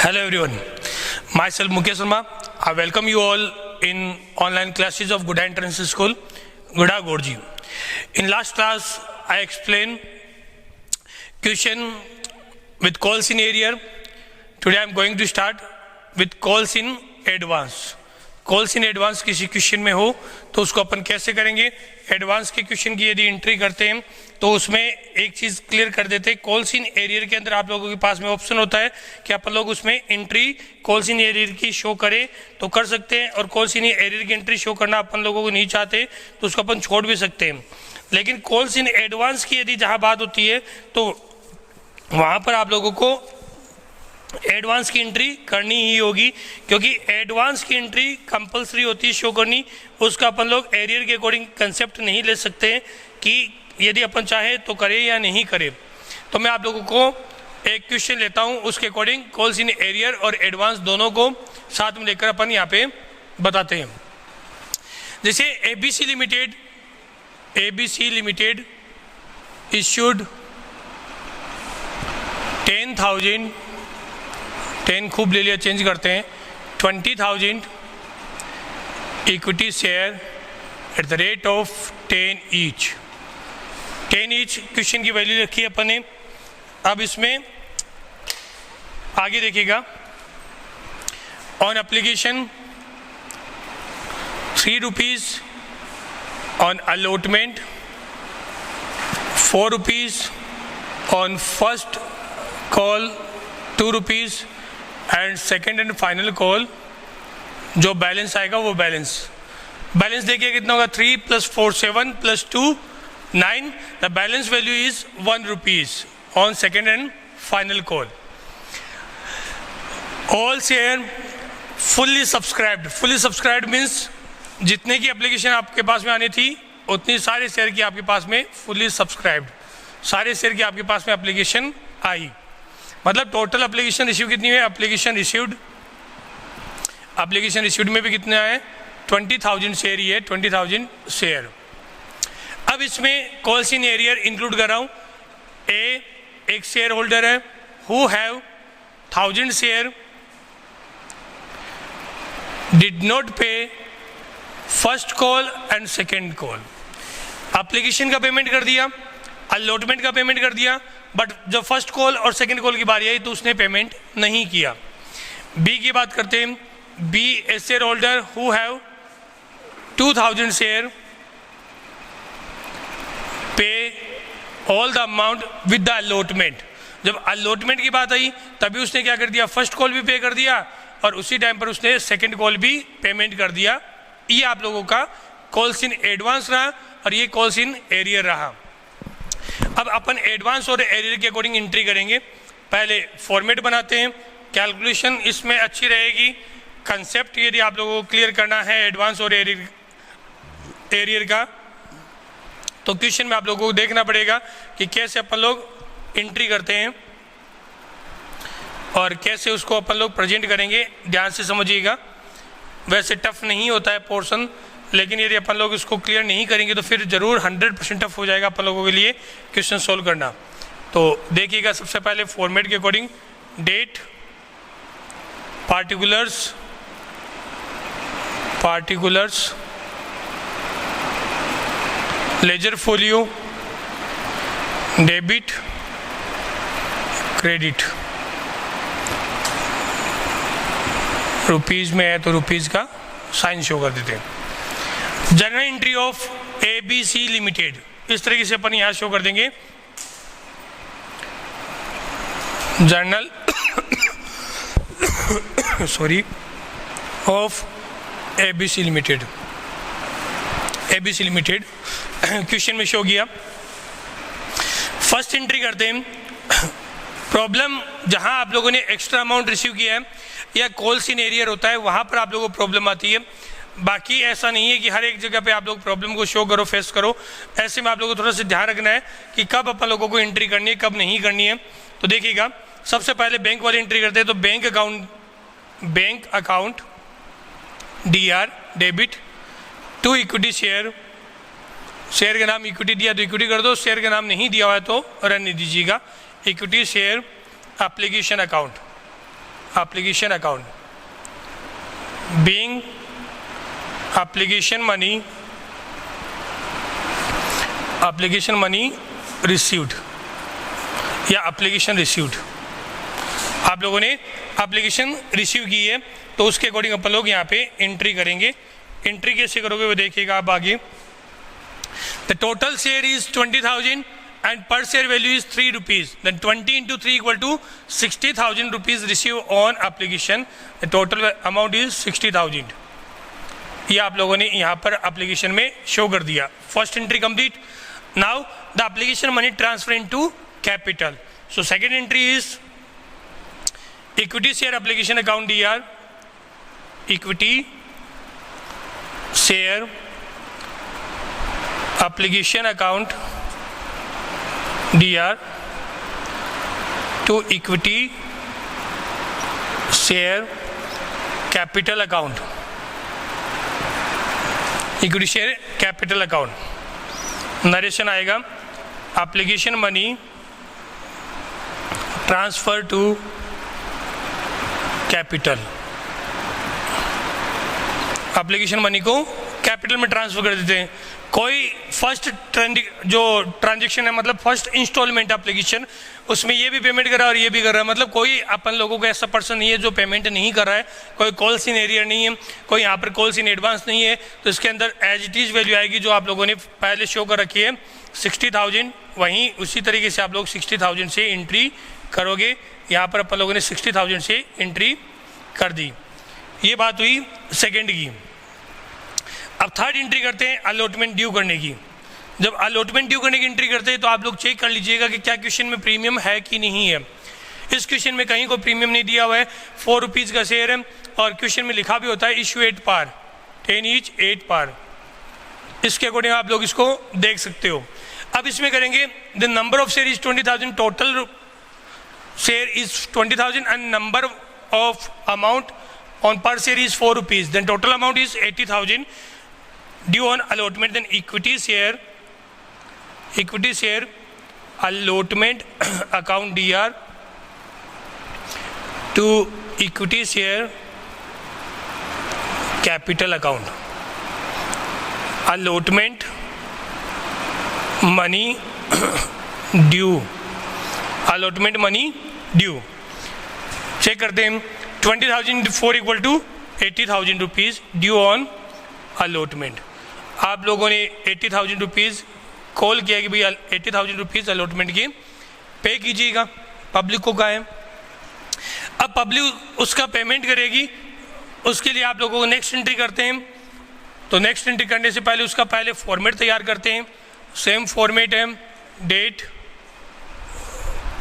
Hello everyone, myself Mukesh Sharma. I welcome you all in online classes of Guda International School, Guda Gorji. In last class, I explained question with calls in area. Today I am going to start with calls in advance. Calls in advance किसी question में हो तो उसको अपन कैसे करेंगे। Advance के question की यदि एंट्री करते हैं तो उसमें एक चीज़ क्लियर कर देते हैं, कॉल्स इन एरियर के अंदर आप लोगों के पास में ऑप्शन होता है कि अपन लोग उसमें एंट्री कॉल्स इन एरियर की शो करें तो कर सकते हैं, और कॉल्स इन एरियर की एंट्री शो करना अपन लोगों को नहीं चाहते तो उसको अपन छोड़ भी सकते हैं। लेकिन कॉल्स इन एडवांस की यदि जहाँ बात होती है तो वहाँ पर आप लोगों को एडवांस की एंट्री करनी ही होगी, क्योंकि एडवांस की एंट्री कंपलसरी होती है शो करनी। उसका अपन लोग एरियर के अकॉर्डिंग कंसेप्ट नहीं ले सकते हैं कि यदि अपन चाहे तो करें या नहीं करें। तो मैं आप लोगों को एक क्वेश्चन लेता हूं, उसके अकॉर्डिंग कॉल्स इन एरियर और एडवांस दोनों को साथ में लेकर अपन यहाँ पे बताते हैं। जैसे एबीसी लिमिटेड इश्यूड 10 खूब ले लिया, चेंज करते हैं 20,000 equity share at the rate of 10 each. Question की वैल्यू रखी है अपन ने। अब इसमें आगे देखिएगा, on application 3 rupees, on allotment 4 rupees, on first call 2 rupees and second and final call जो बैलेंस आएगा वो बैलेंस देखिए कितना होगा, 3 + 4 7 + 2 9। The balance value is 1 rupees on second and final call. All share fully subscribed means जितने की application आपके पास में आनी थी उतनी सारे शेयर की आपके पास में फुल्ली सब्सक्राइब्ड, सारे शेयर की आपके पास में एप्लीकेशन आई। मतलब टोटल एप्लीकेशन रिसीव कितनी है, एप्लीकेशन रिसीव्ड में भी कितना है 20,000 शेयर ही है, 20,000 शेयर। अब इसमें कॉल्स इन एरियर इंक्लूड कर रहा हूँ। एक शेयर होल्डर है who have 1000 share, did not pay first call and second call. Application का पेमेंट कर दिया, अलॉटमेंट का पेमेंट कर दिया, बट जब फर्स्ट कॉल और सेकंड कॉल की बारी आई तो उसने पेमेंट नहीं किया। बी की बात करते हैं। Be a share holder who have 2000 share, pay all the amount with the allotment. जब अलॉटमेंट की बात आई तभी उसने क्या कर दिया, फर्स्ट कॉल भी पे कर दिया और उसी टाइम पर उसने सेकंड कॉल भी पेमेंट कर दिया। ये आप लोगों का कॉल्स इन एडवांस रहा और ये कॉल्स इन एरियर रहा। अब अपन एडवांस और एरियर के अकॉर्डिंग एंट्री करेंगे। पहले फॉर्मेट बनाते हैं, कैलकुलेशन इसमें अच्छी रहेगी। कंसेप्ट यदि आप लोगों को क्लियर करना है एडवांस और एरियर का तो क्वेश्चन में आप लोगों को देखना पड़ेगा कि कैसे अपन लोग एंट्री करते हैं और कैसे उसको अपन लोग प्रेजेंट करेंगे। ध्यान से समझिएगा, वैसे टफ नहीं होता है पोर्शन, लेकिन यदि अपन लोग इसको क्लियर नहीं करेंगे तो फिर जरूर 100% टफ हो जाएगा अपन लोगों के लिए क्वेश्चन सोल्व करना। तो देखिएगा, सबसे पहले फॉर्मेट के according date, particulars, ledger folio, debit, credit. Rupees में है तो रुपीज़ का साइन शो कर देते हैं। General entry of ABC limited इस तरीके से अपन यहाँ शो कर देंगे। Journal of ABC limited question में शो किया। फर्स्ट एंट्री करते हैं। प्रॉब्लम जहां आप लोगों ने एक्स्ट्रा अमाउंट रिसीव किया है या कॉल्स इन एरियर होता है वहां पर आप लोगों को प्रॉब्लम आती है। बाकी ऐसा नहीं है कि हर एक जगह पे आप लोग प्रॉब्लम को शो करो, फेस करो। ऐसे में आप लोगों को थोड़ा सा ध्यान रखना है कि कब अपन लोगों को एंट्री करनी है, कब नहीं करनी है। तो देखिएगा, सबसे पहले बैंक वाली एंट्री करते हैं। तो bank account DR debit to equity share share का नाम इक्विटी दिया तो इक्विटी कर दो, शेयर का नाम नहीं दिया हुआ है तो रहने दीजिएगा। Equity share application account application account, being application money received या application received, आप लोगों ने एप्लीकेशन रिसीव की है तो उसके अकॉर्डिंग अपन लोग यहाँ पे एंट्री करेंगे। एंट्री कैसे करोगे वो देखिएगा आप आगे। The total share is 20,000 and per share value is 3 rupees, then 20 into 3 equal to 60,000 rupees received on application, the total amount is 60,000। ये आप लोगों ने यहाँ पर एप्लीकेशन में शो कर दिया। First entry complete. Now the application money transfer into capital, so second entry is equity share application account DR, equity share application account DR to equity share capital account, equity share capital account। Narration आएगा application money transfer to capital, application money को capital में transfer कर देते हैं। कोई first जो transaction है मतलब फर्स्ट इंस्टॉलमेंट एप्लीकेशन, उसमें ये भी पेमेंट कर रहा है और ये भी कर रहा है, मतलब कोई अपन लोगों को ऐसा पर्सन नहीं है जो पेमेंट नहीं कर रहा है। कोई कॉल्स इन एरियर नहीं है, कोई यहाँ पर कॉल्स इन एडवांस नहीं है, तो इसके अंदर एज इट इज़ वैल्यू आएगी जो आप लोगों ने पहले शो कर रखी है 60,000। वहीं उसी तरीके से आप लोग 60,000 से एंट्री करोगे। यहाँ पर अपन लोगों ने 60,000 से एंट्री कर दी। ये बात हुई सेकेंड की। अब थर्ड एंट्री करते हैं अलॉटमेंट ड्यू करने की। जब अलॉटमेंट ड्यू करने की एंट्री करते हैं तो आप लोग चेक कर लीजिएगा कि क्या क्वेश्चन में प्रीमियम है कि नहीं है। इस क्वेश्चन में कहीं कोई प्रीमियम नहीं दिया हुआ है, 4 रुपीज़ का शेयर है और क्वेश्चन में लिखा भी होता है इशू 8 पार, 10 ईच 8 पार। इसके अकॉर्डिंग आप लोग इसको देख सकते हो। अब इसमें करेंगे the number of share is 20,000, total share is 20,000 and number of amount on per share is 4 rupees, then total amount is 80,000 due on allotment, then equity share allotment account DR to equity share capital account, allotment money due, allotment money due। Check करते हैं 20,000 4 equal to 80,000 rupees due on allotment. आप लोगों ने 80,000 rupees call किया कि भैया 80,000 rupees allotment की पे कीजिएगा, पब्लिक को कहा है। अब पब्लिक उसका पेमेंट करेगी, उसके लिए आप लोगों को नेक्स्ट एंट्री करते हैं। तो नेक्स्ट एंट्री करने से पहले उसका पहले फॉर्मेट तैयार करते हैं। सेम फॉर्मेट है, date,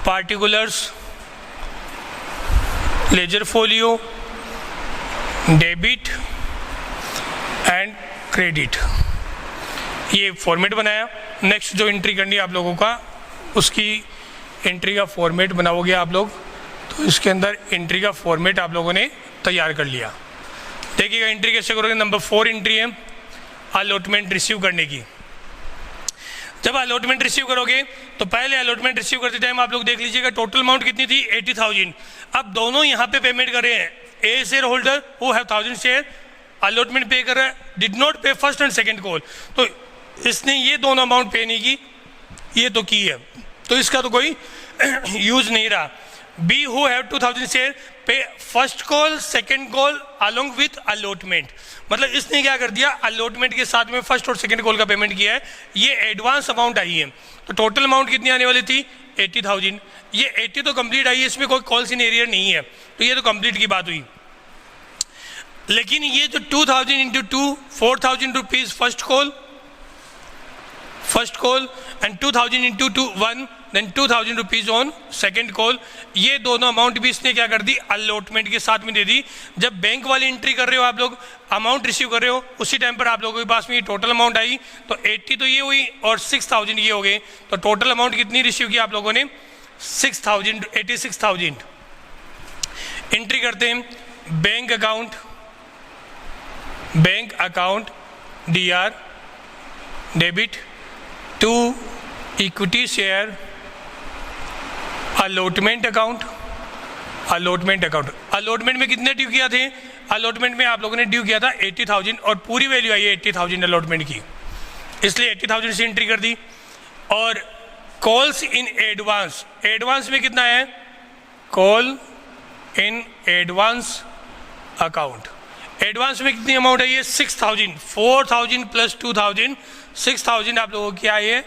particulars, ledger folio, debit and credit, ये फॉर्मेट बनाया। नेक्स्ट जो एंट्री करनी है आप लोगों का, उसकी एंट्री का फॉर्मेट बनाओगे आप लोग। तो इसके अंदर एंट्री का फॉर्मेट आप लोगों ने तैयार कर लिया। देखिएगा एंट्री कैसे करोगे। नंबर 4 एंट्री है अलॉटमेंट रिसीव करने की। जब अलॉटमेंट रिसीव करोगे तो पहले अलॉटमेंट रिसीव करते टाइम आप लोग देख लीजिएगा टोटल अमाउंट कितनी थी 80,000। अब दोनों यहाँ पे पेमेंट कर रहे हैं। A share holder who have 1000 share allotment pay कर रहा है, did not pay first and second call, तो इसने ये दोनों अमाउंट पे नहीं की, ये तो की है, तो इसका तो कोई यूज नहीं रहा। बी हु हैव 2000 शेयर पे first call second call along with allotment, मतलब इसने क्या कर दिया अलॉटमेंट के साथ में फर्स्ट और सेकंड कॉल का पेमेंट किया है। ये एडवांस अमाउंट आई है, तो टोटल अमाउंट कितनी आने वाली थी 80,000। ये 80 तो कंप्लीट आई है, इसमें कोई कॉल्स इन एरियर नहीं है, तो ये तो कंप्लीट की बात हुई। लेकिन ये जो 2000 into 2 4,000 rupees first call and 2000 into 2 1 then 2,000 rupees on second call, ये दोनों अमाउंट भी इसने क्या कर दी अलॉटमेंट के साथ में दे दी। जब बैंक वाली एंट्री कर रहे हो आप लोग, अमाउंट रिसीव कर रहे हो, उसी टाइम पर आप लोगों के पास में ये टोटल अमाउंट आई, तो 80 तो ये हुई और 6,000 ये हो गए, तो टोटल अमाउंट कितनी रिसीव की आप लोगों ने 6,000 86,000। एंट्री करते हैं bank account DR debit to equity share allotment account allotment में कितने ड्यू किया थे? अलॉटमेंट में आप लोगों ने ड्यू किया था 80,000 और पूरी वैल्यू आई है 80,000 अलॉटमेंट की, इसलिए 80,000 से एंट्री कर दी। और कॉल्स इन एडवांस, एडवांस में कितना है? Call in advance account, advance में कितनी अमाउंट है? ये 6,000, 4,000 प्लस 2,000, 6,000 आप लोगों की आई है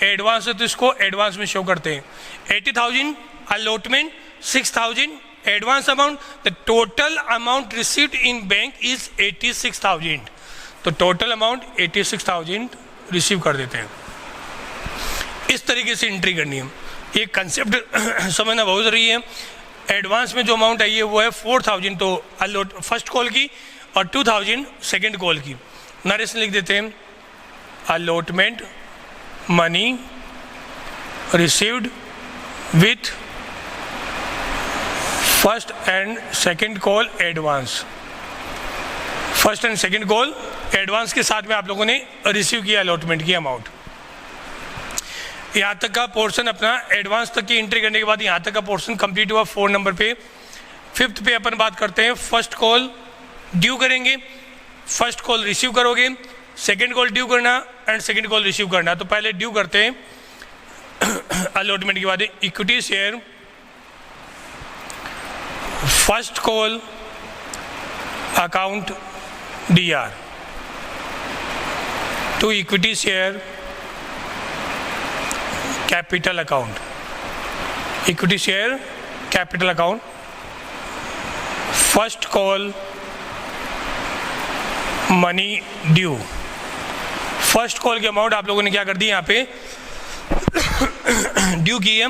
एडवांस है, तो इसको एडवांस में शो करते हैं। 80,000 allotment, 6,000 advance amount, the total amount received in bank is 86,000, तो टोटल अमाउंट 86,000 रिसीव कर देते हैं। इस तरीके से एंट्री करनी है, ये कंसेप्ट समझना बहुत ज़रूरी है। एडवांस में जो अमाउंट आई है वो है 4,000 तो अलॉट फर्स्ट कॉल की और 2,000 सेकेंड कॉल की। नरेशन लिख देते हैं, allotment money received with first and second call advance, first and second call advance के साथ में आप लोगों ने रिसीव किया अलॉटमेंट की अमाउंट। यहाँ तक का पोर्शन अपना एडवांस तक की एंट्री करने के बाद यहाँ तक का पोर्शन कंप्लीट हुआ 4 नंबर पे। 5th पे अपन बात करते हैं, फर्स्ट कॉल ड्यू करेंगे, फर्स्ट कॉल रिसीव करोगे, सेकंड कॉल ड्यू करना एंड सेकंड कॉल रिसीव करना। तो पहले ड्यू करते हैं अलॉटमेंट के बाद equity share first call account DR to equity share capital account, equity share capital account first call money due. First call की अमाउंट आप लोगों ने क्या कर दी यहाँ पे ड्यू की है।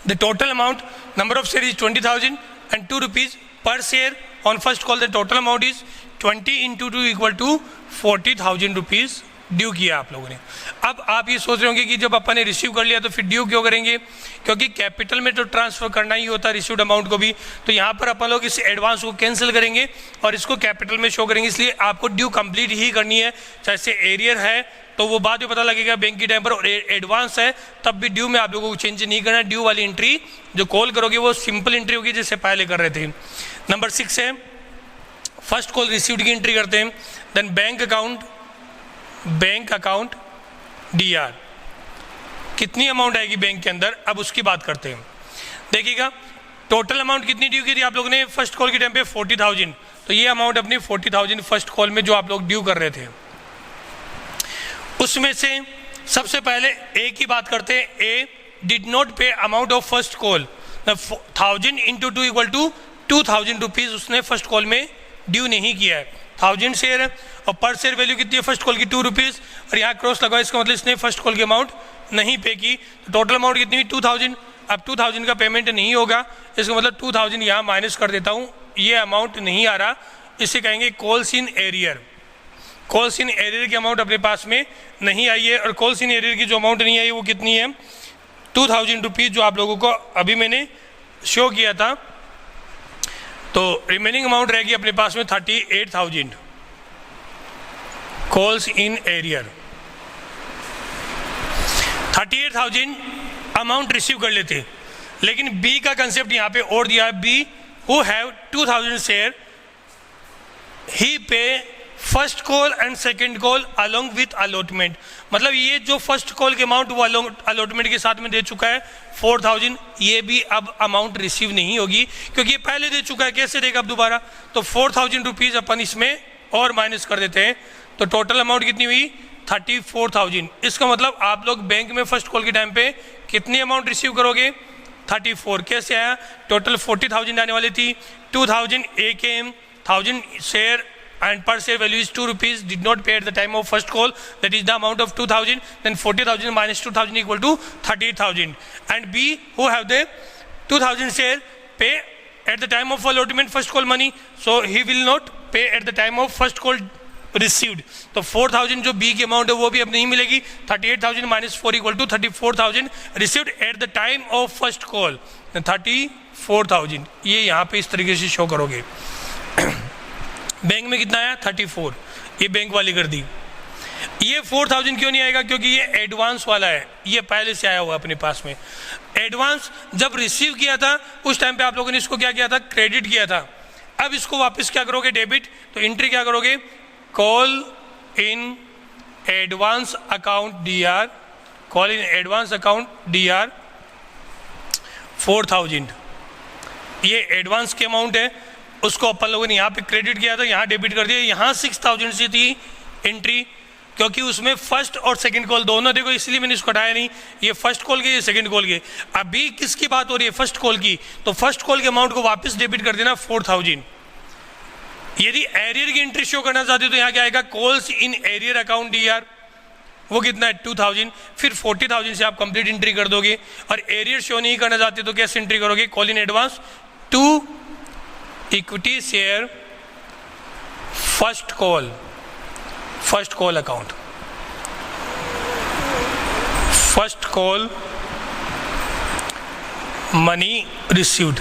The total amount number of share is 20,000 and 2 rupees per share on first call. The total amount is 20 into 2 equal to 40,000 rupees due किया आप लोगों ने। अब आप ये सोच रहे होंगे कि जब अपन ने रिसीव कर लिया तो फिर ड्यू क्यों करेंगे? क्योंकि कैपिटल में तो ट्रांसफर करना ही होता है रिसीव्ड अमाउंट को भी, तो यहाँ पर अपन लोग इस एडवांस को कैंसिल करेंगे और इसको कैपिटल में शो करेंगे। इसलिए आपको ड्यू कंप्लीट ही करनी है, चाहे से एरियर है तो वो बाद में पता लगेगा बैंक की टाइम पर, और एडवांस है तब भी ड्यू में आप लोगों को चेंज नहीं करना। ड्यू वाली एंट्री जो कॉल करोगे वो सिंपल एंट्री होगी जैसे पहले कर रहे थे। नंबर 6 है फर्स्ट कॉल रिसीव्ड की एंट्री करते हैं। देन बैंक अकाउंट DR, कितनी अमाउंट आएगी बैंक के अंदर, अब उसकी बात करते हैं। देखिएगा टोटल अमाउंट कितनी ड्यू की थी आप लोगों ने फर्स्ट कॉल के टाइम पे 40,000, तो ये अमाउंट अपनी 40,000 फर्स्ट कॉल में जो आप लोग ड्यू कर रहे थे उसमें से सबसे पहले ए की बात करते हैं। ए डिड नॉट पे amount of first call, 1000 into 2 equal to 2,000 rupees उसने फर्स्ट कॉल में ड्यू नहीं किया है। 1000 शेयर है और पर शेयर वैल्यू कितनी है फर्स्ट कॉल की 2 रुपीज़, और यहाँ क्रॉस लगा, इसका मतलब इसने फर्स्ट कॉल की अमाउंट नहीं पे की। तो टोटल अमाउंट कितनी हुई 2,000। अब 2,000 का पेमेंट नहीं होगा, इसका मतलब 2,000 यहाँ माइनस कर देता हूँ, ये अमाउंट नहीं आ रहा, इसे कहेंगे calls in arrear. Calls in arrear की अमाउंट अपने पास में नहीं आई है, और कॉल्स इन एरियर की जो अमाउंट नहीं आई वो कितनी है 2,000 रुपीज़, जो आप लोगों को अभी मैंने शो किया था। तो रिमेनिंग अमाउंट रहेगी अपने पास में 38,000 calls in arrear. 38,000 amount receive कर लेते, लेकिन बी का कंसेप्ट यहाँ पे और दिया है, बी हु हैव 2,000 शेयर ही पे first call and second call along with allotment. मतलब ये जो फर्स्ट कॉल के अमाउंट वो अलॉटमेंट के साथ में दे चुका है 4,000, ये भी अब अमाउंट रिसीव नहीं होगी क्योंकि ये पहले दे चुका है, कैसे देगा अब दोबारा? तो 4,000 रुपीज़ अपन इसमें और माइनस कर देते हैं, तो टोटल अमाउंट कितनी हुई 34,000। इसका मतलब आप लोग बैंक में फर्स्ट कॉल के टाइम पे कितनी अमाउंट रिसीव करोगे 34। कैसे आया? टोटल 40,000 आने वाली थी, 2,000 AKM, 1,000 share and per share value is 2 rupees, did not pay at the time of first call, that is the amount of 2,000, then 40,000 minus 2,000 equal to 38,000. And B who have the 2,000 share pay at the time of allotment first call money, so he will not pay at the time of first call received. तो 4,000 जो B की amount है वो भी अब नहीं मिलेगी, 38,000 minus 4 equal to 34,000 received at the time of first call, 34,000। ये यहाँ पे इस तरीके से शो करोगे। बैंक में कितना आया 34, ये बैंक वाली कर दी। ये 4000 क्यों नहीं आएगा? क्योंकि ये एडवांस वाला है, ये पहले से आया हुआ अपने पास में। एडवांस जब रिसीव किया था उस टाइम पे आप लोगों ने इसको क्या किया था? क्रेडिट किया था। अब इसको वापस क्या करोगे? डेबिट। तो एंट्री क्या करोगे? Call in advance account DR, call in advance account DR 4000। ये एडवांस के अमाउंट है, उसको अपन लोगों ने यहाँ पे क्रेडिट किया था, यहाँ डेबिट कर दिया। यहाँ 6000 से थी एंट्री, क्योंकि उसमें फर्स्ट और सेकंड कॉल दोनों देखो, इसलिए मैंने इसको हटाया नहीं। ये फर्स्ट कॉल की, ये सेकंड कॉल की। अभी किसकी बात हो रही है? फर्स्ट कॉल की। तो फर्स्ट कॉल के अमाउंट को वापस डेबिट कर देना 4000। यदि एरियर की एंट्री शो करना चाहते हो तो यहाँ क्या आएगा? Calls in arrear account DR, वो कितना है? 2000। फिर 40,000 से आप कंप्लीट एंट्री कर दोगे। और एरियर शो नहीं करना चाहते तो कैसे एंट्री करोगे? Call in advance to equity share first call account, first call money received.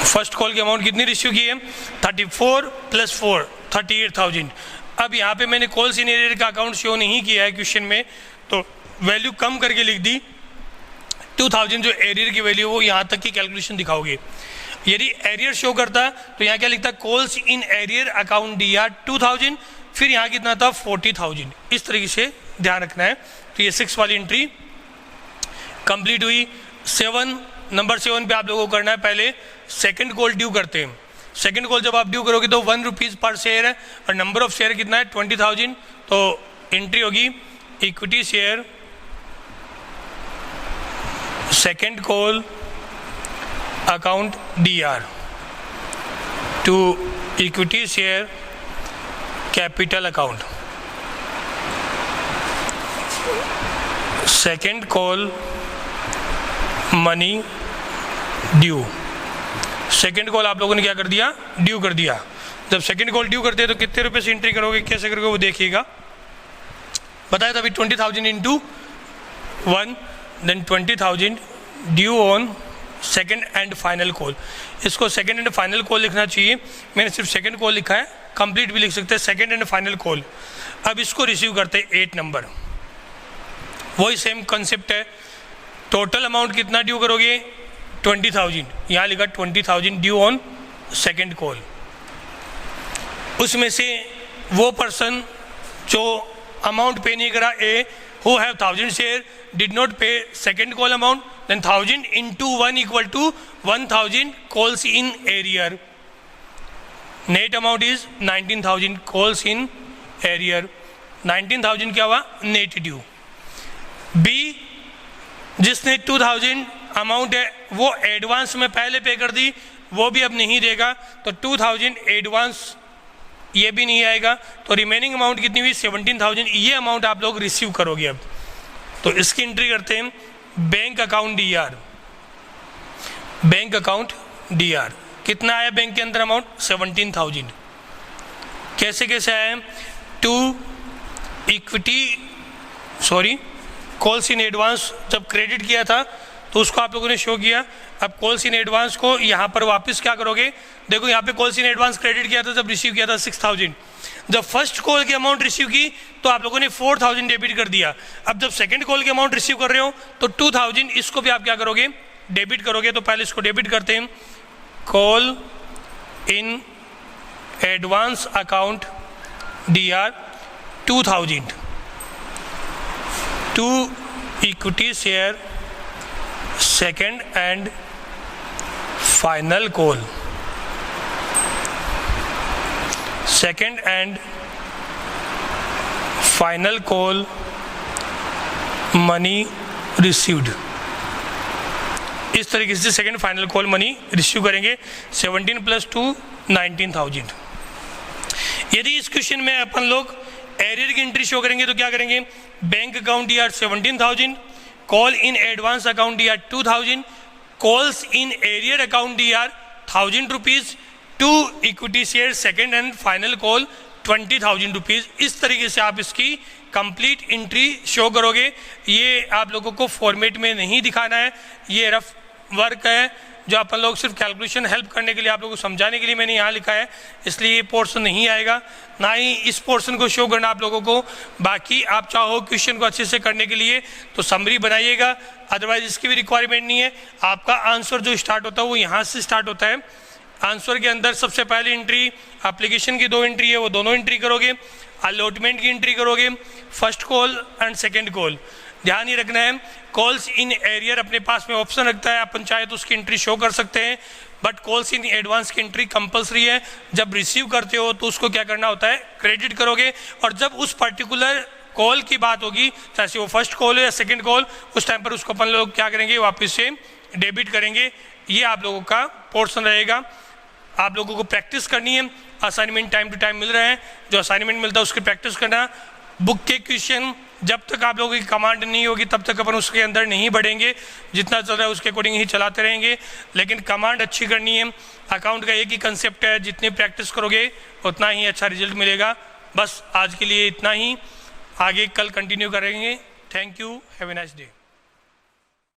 First call की अमाउंट कितनी रिसीव की है? 34 + 4 38,000। अब यहाँ पे मैंने कॉल्स इन एरियर का अकाउंट शो नहीं किया है क्वेश्चन में, तो वैल्यू कम करके लिख दी 2000। जो एरियर की वैल्यू वो यहाँ तक की कैलकुलेशन दिखाओगे। यदि एरियर शो करता तो यहाँ क्या लिखता? Calls in arrear account DR 2000, फिर यहाँ कितना था? 40,000। इस तरीके से ध्यान रखना है। तो ये 6 वाली एंट्री कंप्लीट हुई। 7 नंबर 7 पे आप लोगों को करना है, पहले सेकंड कॉल ड्यू करते हैं। सेकंड कॉल जब आप ड्यू करोगे तो 1 रुपीज़ पर शेयर है, और नंबर ऑफ शेयर कितना है? 20,000। तो एंट्री होगी equity share second call account DR to equity share capital account, second call money due. Second call आप लोगों ने क्या कर दिया? ड्यू कर दिया। जब सेकंड कॉल ड्यू करते हैं तो कितने रुपए से एंट्री करोगे, कैसे करोगे वो देखिएगा। बताया था अभी 20,000 into 1, then 20,000 due on second and final call. इसको सेकंड एंड फाइनल कॉल लिखना चाहिए, मैंने सिर्फ सेकंड कॉल लिखा है, कंप्लीट भी लिख सकते हैं सेकंड एंड फाइनल कॉल। अब इसको रिसीव करते हैं 8 नंबर, वही सेम कंसेप्ट है। टोटल अमाउंट कितना ड्यू करोगे? 20,000। यहाँ लिखा 20,000 ड्यू ऑन सेकंड कॉल। उसमें से वो पर्सन जो अमाउंट पे नहीं करा, A who have 1000 share did not pay second call amount, then 1000 into 1 equal to 1000 calls in arrear. Net amount is 19,000 calls in arrear. 19,000 क्या हुआ? Net due. B जिसने 2000 अमाउंट है वो एडवांस में पहले पे कर दी, वो भी अब नहीं देगा, तो 2000 एडवांस ये भी नहीं आएगा। तो रिमेनिंग अमाउंट कितनी हुई? 17,000। ये अमाउंट आप लोग रिसीव करोगे अब। तो इसकी एंट्री करते हैं bank account DR। Bank account DR कितना आया बैंक के अंदर अमाउंट? 17,000। कैसे कैसे आया? To equity calls in advance जब क्रेडिट किया था तो उसको आप लोगों ने शो किया। अब कॉल्स इन एडवांस को यहाँ पर वापस क्या करोगे? देखो यहाँ पे कॉल्स इन एडवांस क्रेडिट किया था, जब रिसीव किया था 6,000। जब फर्स्ट कॉल की अमाउंट रिसीव की तो आप लोगों ने 4,000 डेबिट कर दिया। अब जब सेकंड कॉल की अमाउंट रिसीव कर रहे हो तो 2,000, इसको भी आप क्या करोगे? डेबिट करोगे। तो पहले इसको डेबिट करते हैं, call in advance account DR 2,000 to equity share second and final call, second and final call money received. इस तरीके से second final call money receive करेंगे। 17 + 2 19,000। यदि इस क्वेश्चन में अपन लोग एरियर की एंट्री शो करेंगे तो क्या करेंगे? Bank account DR 17,000, call in advance account DR 2,000, calls in arrear account DR 1,000 rupees, to equity share second and final call 20,000 rupees. इस तरीके से आप इसकी कंप्लीट एंट्री शो करोगे। ये आप लोगों को फॉर्मेट में नहीं दिखाना है, ये रफ वर्क है, जो अपन लोग सिर्फ कैलकुलेशन हेल्प करने के लिए, आप लोगों को समझाने के लिए मैंने यहाँ लिखा है, इसलिए ये पोर्शन नहीं आएगा, ना ही इस पोर्शन को शो करना आप लोगों को। बाकी आप चाहो क्वेश्चन को अच्छे से करने के लिए तो समरी बनाइएगा, अदरवाइज इसकी भी रिक्वायरमेंट नहीं है। आपका आंसर जो स्टार्ट होता है वो यहाँ से स्टार्ट होता है। आंसर के अंदर सबसे पहली एंट्री एप्लीकेशन की 2 एंट्री है, वो दोनों एंट्री करोगे। अलॉटमेंट की एंट्री करोगे, first call and second call. ध्यान ही रखना है, कॉल्स इन एरियर अपने पास में ऑप्शन रखता है, अपन चाहे तो उसकी एंट्री शो कर सकते हैं, बट कॉल्स इन एडवांस की एंट्री कंपलसरी है। जब रिसीव करते हो तो उसको क्या करना होता है, क्रेडिट करोगे, और जब उस पर्टिकुलर कॉल की बात होगी, चाहे वो फर्स्ट कॉल हो या सेकंड कॉल, उस टाइम पर उसको अपन लोग क्या करेंगे, वापस से डेबिट करेंगे। ये आप लोगों का पोर्शन रहेगा। आप लोगों को प्रैक्टिस करनी है, असाइनमेंट टाइम टू टाइम मिल रहे हैं, जो असाइनमेंट मिलता है उसकी प्रैक्टिस करना। बुक के क्वेश्चन जब तक आप लोगों की कमांड नहीं होगी तब तक अपन उसके अंदर नहीं बढ़ेंगे, जितना चल रहा है उसके अकॉर्डिंग ही चलाते रहेंगे, लेकिन कमांड अच्छी करनी है। अकाउंट का एक ही कंसेप्ट है, जितनी प्रैक्टिस करोगे उतना ही अच्छा रिजल्ट मिलेगा। बस आज के लिए इतना ही, आगे कल कंटिन्यू करेंगे। Thank you, have a nice day.